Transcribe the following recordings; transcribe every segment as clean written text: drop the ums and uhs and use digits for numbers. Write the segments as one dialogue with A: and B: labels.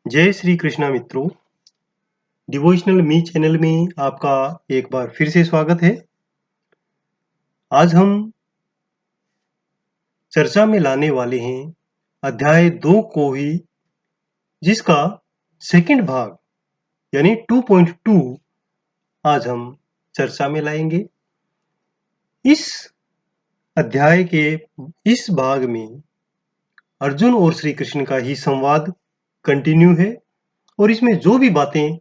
A: जय श्री कृष्णा मित्रों। डिवोशनल मी चैनल में आपका एक बार फिर से स्वागत है। आज हम चर्चा में लाने वाले हैं अध्याय 2 को ही, जिसका सेकंड भाग यानी 2.2 आज हम चर्चा में लाएंगे। इस अध्याय के इस भाग में अर्जुन और श्री कृष्ण का ही संवाद कंटिन्यू है और इसमें जो भी बातें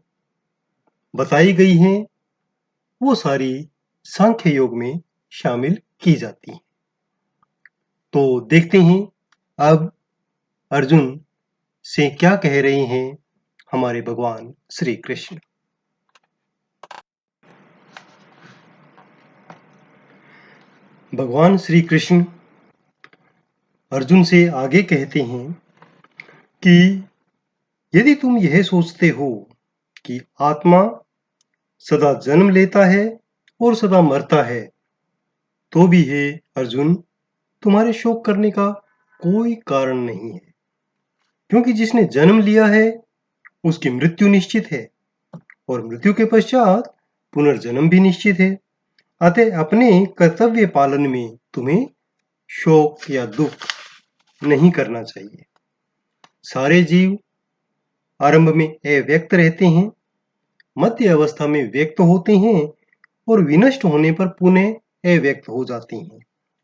A: बताई गई हैं वो सारी सांख्य योग में शामिल की जाती हैं। तो देखते हैं अब अर्जुन से क्या कह रहे हैं हमारे भगवान श्री कृष्ण। भगवान श्री कृष्ण अर्जुन से आगे कहते हैं कि यदि तुम यह सोचते हो कि आत्मा सदा जन्म लेता है और सदा मरता है, तो भी हे अर्जुन, तुम्हारे शोक करने का कोई कारण नहीं है, क्योंकि जिसने जन्म लिया है उसकी मृत्यु निश्चित है और मृत्यु के पश्चात पुनर्जन्म भी निश्चित है। अतः अपने कर्तव्य पालन में तुम्हें शोक या दुख नहीं करना चाहिए। सारे जीव आरंभ में अव्यक्त रहते हैं, मध्य अवस्था में व्यक्त होते हैं और विनष्ट होने पर पुनः अव्यक्त हो जाते हैं।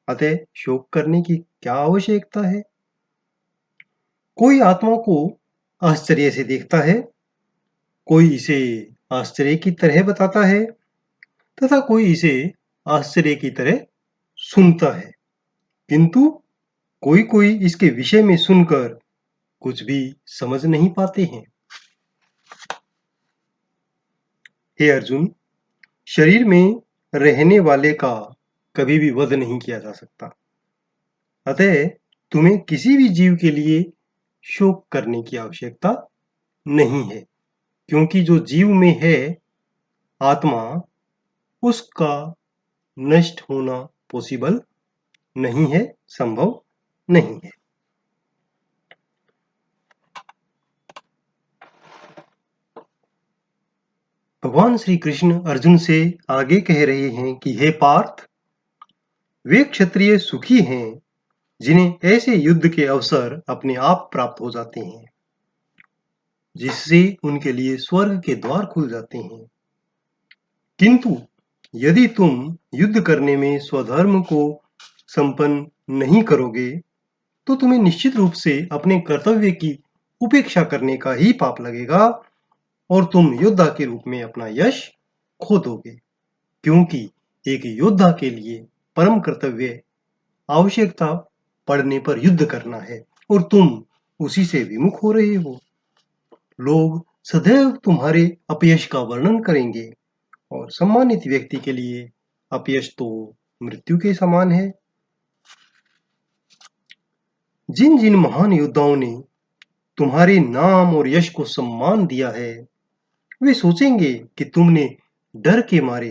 A: अतः शोक करने की क्या आवश्यकता है? कोई आत्मा को आश्चर्य से देखता है, कोई इसे आश्चर्य की तरह बताता है तथा कोई इसे आश्चर्य की तरह सुनता है, किंतु कोई इसके विषय में सुनकर कुछ भी समझ नहीं पाते हैं। हे अर्जुन, शरीर में रहने वाले का कभी भी वध नहीं किया जा सकता। अतः तुम्हें किसी भी जीव के लिए शोक करने की आवश्यकता नहीं है, क्योंकि जो जीव में है आत्मा, उसका नष्ट होना पॉसिबल नहीं है, संभव नहीं है। भगवान श्री कृष्ण अर्जुन से आगे कह रहे हैं कि हे पार्थ, वे क्षत्रिय सुखी हैं जिन्हें ऐसे युद्ध के अवसर अपने आप प्राप्त हो जाते हैं, जिससे उनके लिए स्वर्ग के द्वार खुल जाते हैं। किंतु यदि तुम युद्ध करने में स्वधर्म को संपन्न नहीं करोगे, तो तुम्हें निश्चित रूप से अपने कर्तव्य की उपेक्षा करने का ही पाप लगेगा और तुम योद्धा के रूप में अपना यश खो दोगे, क्योंकि एक योद्धा के लिए परम कर्तव्य आवश्यकता पड़ने पर युद्ध करना है और तुम उसी से विमुख हो रहे हो। लोग सदैव तुम्हारे अपयश का वर्णन करेंगे और सम्मानित व्यक्ति के लिए अपयश तो मृत्यु के समान है। जिन जिन महान योद्धाओं ने तुम्हारे नाम और यश को सम्मान दिया है, वे सोचेंगे कि तुमने डर के मारे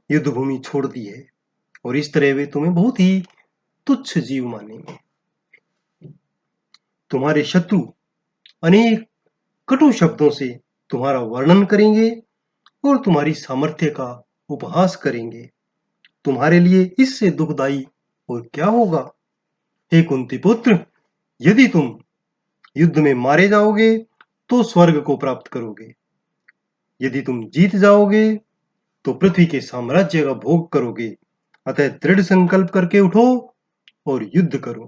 A: युद्ध भूमि छोड़ दी है और इस तरह वे तुम्हें बहुत ही तुच्छ जीव मानेंगे। तुम्हारे शत्रु अनेक कटु शब्दों से तुम्हारा वर्णन करेंगे और तुम्हारी सामर्थ्य का उपहास करेंगे। तुम्हारे लिए इससे दुखदाई और क्या होगा? हे कुंती पुत्र, यदि तुम युद्ध में मारे जाओगे तो स्वर्ग को प्राप्त करोगे। यदि तुम जीत जाओगे तो पृथ्वी के साम्राज्य का भोग करोगे। अतः दृढ़ संकल्प करके उठो और युद्ध करो।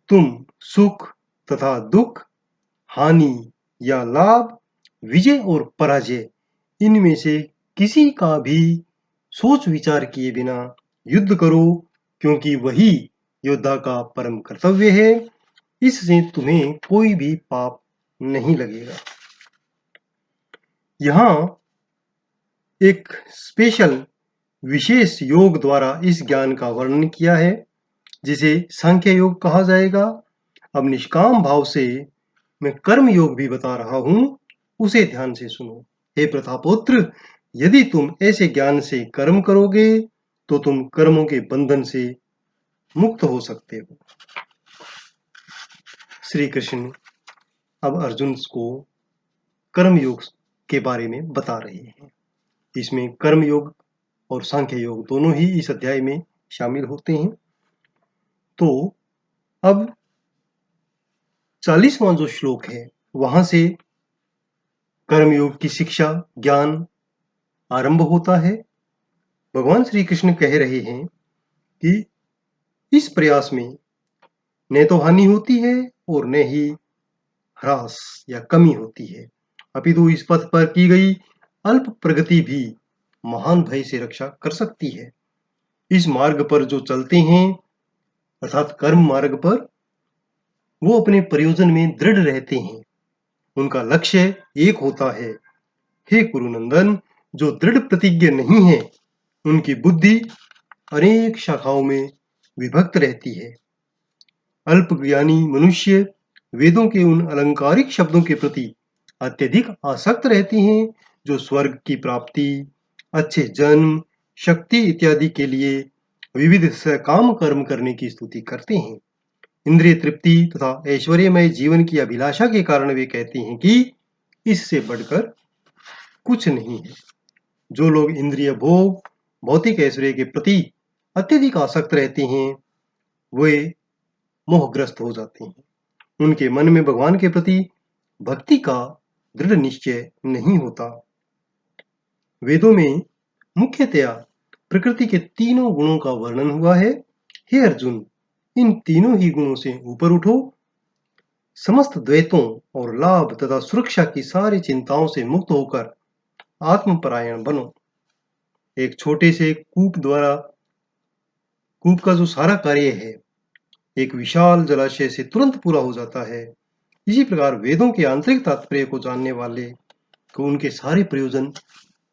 A: तुम सुख तथा दुख, हानि या लाभ, विजय और पराजय, इनमें से किसी का भी सोच विचार किए बिना युद्ध करो, क्योंकि वही योद्धा का परम कर्तव्य है। इससे तुम्हें कोई भी पाप नहीं लगेगा। यहाँ एक स्पेशल विशेष योग द्वारा इस ज्ञान का वर्णन किया है, जिसे सांख्य योग कहा जाएगा। अब निष्काम भाव से मैं कर्म योग भी बता रहा हूं, उसे ध्यान से सुनो। हे प्रतापुत्र, यदि तुम ऐसे ज्ञान से कर्म करोगे तो तुम कर्मों के बंधन से मुक्त हो सकते हो। श्री कृष्ण अब अर्जुन को कर्म योग के बारे में बता रहे हैं। इसमें कर्म योग और सांख्य योग दोनों ही इस अध्याय में शामिल होते हैं। तो अब 40वां जो श्लोक है वहां से कर्मयोग की शिक्षा ज्ञान आरंभ होता है। भगवान श्री कृष्ण कह रहे हैं कि इस प्रयास में न तो हानि होती है और न ही ह्रास या कमी होती है, अपितु इस पथ पर की गई अल्प प्रगति भी महान भय से रक्षा कर सकती है। इस मार्ग पर जो चलते हैं अर्थात कर्म मार्ग पर, वो अपने प्रयोजन में दृढ़ रहते हैं। उनका लक्ष्य एक होता है। हे कुरुनंदन, जो दृढ़ प्रतिज्ञ नहीं है उनकी बुद्धि अनेक शाखाओं में विभक्त रहती है। अल्पज्ञानी मनुष्य वेदों के उन अलंकारिक शब्दों के प्रति अत्यधिक आसक्त रहते हैं जो स्वर्ग की प्राप्ति, अच्छे जन्म, शक्ति इत्यादि के लिए विविध सकाम कर्म करने की स्तुति करते हैं। इंद्रिय तृप्ति तथा ऐश्वर्यमय जीवन की अभिलाषा के कारण वे कहते हैं कि इससे बढ़कर कुछ नहीं है। जो लोग इंद्रिय भोग, भौतिक ऐश्वर्य के प्रति अत्यधिक आसक्त रहते हैं वे मोहग्रस्त हो जाते हैं। उनके मन में भगवान के प्रति भक्ति का दृढ़ निश्चय नहीं होता। वेदों में मुख्यतया प्रकृति के तीनों गुणों का वर्णन हुआ है। हे अर्जुन, इन तीनों ही गुणों से ऊपर उठो, समस्त द्वैतों और लाभ तथा सुरक्षा की सारी चिंताओं से मुक्त होकर आत्मपरायण बनो। एक छोटे से कूप का जो सारा कार्य है एक विशाल जलाशय से तुरंत पूरा हो जाता है। इसी प्रकार वेदों के आंतरिक तात्पर्य को जानने वाले को उनके सारे प्रयोजन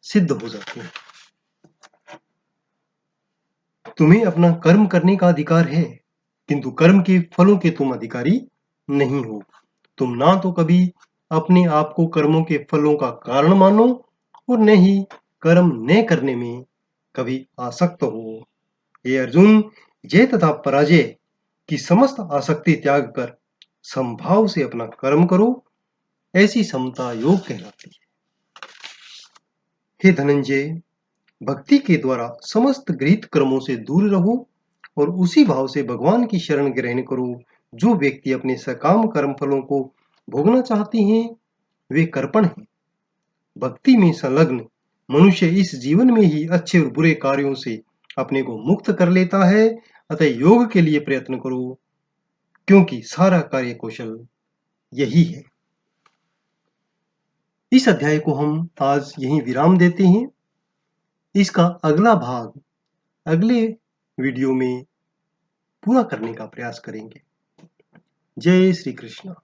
A: सिद्ध हो जाते हैं। तुम्हें अपना कर्म करने का अधिकार है, किंतु कर्म के फलों के तुम अधिकारी नहीं हो। तुम ना तो कभी अपने आप को कर्मों के फलों का कारण मानो और न ही कर्म न करने में कभी आसक्त हो। हे अर्जुन, जय तथा पराजय की समस्त आसक्ति त्याग कर समभाव से अपना कर्म करो, ऐसी समता योग कहलाती है। हे धनंजय, भक्ति के द्वारा समस्त गृहीत कर्मों से दूर रहो और उसी भाव से भगवान की शरण ग्रहण करो। जो व्यक्ति अपने सकाम कर्म फलों को भोगना चाहते हैं वे कर्पण हैं। भक्ति में संलग्न मनुष्य इस जीवन में ही अच्छे और बुरे कार्यों से अपने को मुक्त कर लेता है। अतः योग के लिए प्रयत्न करो, क्योंकि सारा कार्य कौशल यही है। इस अध्याय को हम आज यहीं विराम देते हैं। इसका अगला भाग अगले वीडियो में पूरा करने का प्रयास करेंगे। जय श्री कृष्ण।